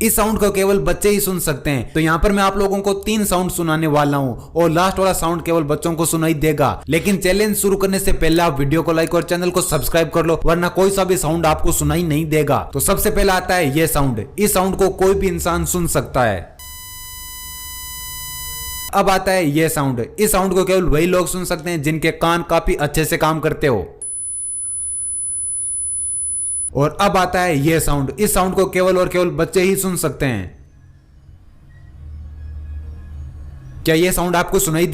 इस साउंड को केवल बच्चे ही सुन सकते हैं। तो यहाँ पर मैं आप लोगों को 3 साउंड सुनाने वाला हूँ और लास्ट वाला साउंड केवल बच्चों को सुनाई देगा। लेकिन चैलेंज शुरू करने से पहले आप वीडियो को लाइक और चैनल को सब्सक्राइब कर लो, वरना कोई सा भी साउंड आपको सुनाई नहीं देगा। तो सबसे पहला आता है ये साउंड। इस साउंड को कोई भी इंसान सुन सकता है। अब आता है ये साउंड। इस साउंड को केवल वही लोग सुन सकते हैं जिनके कान काफी अच्छे से काम करते हो। और अब आता है ये साउंड। इस साउंड को केवल और केवल बच्चे ही सुन सकते हैं। क्या ये साउंड आपको सुनाई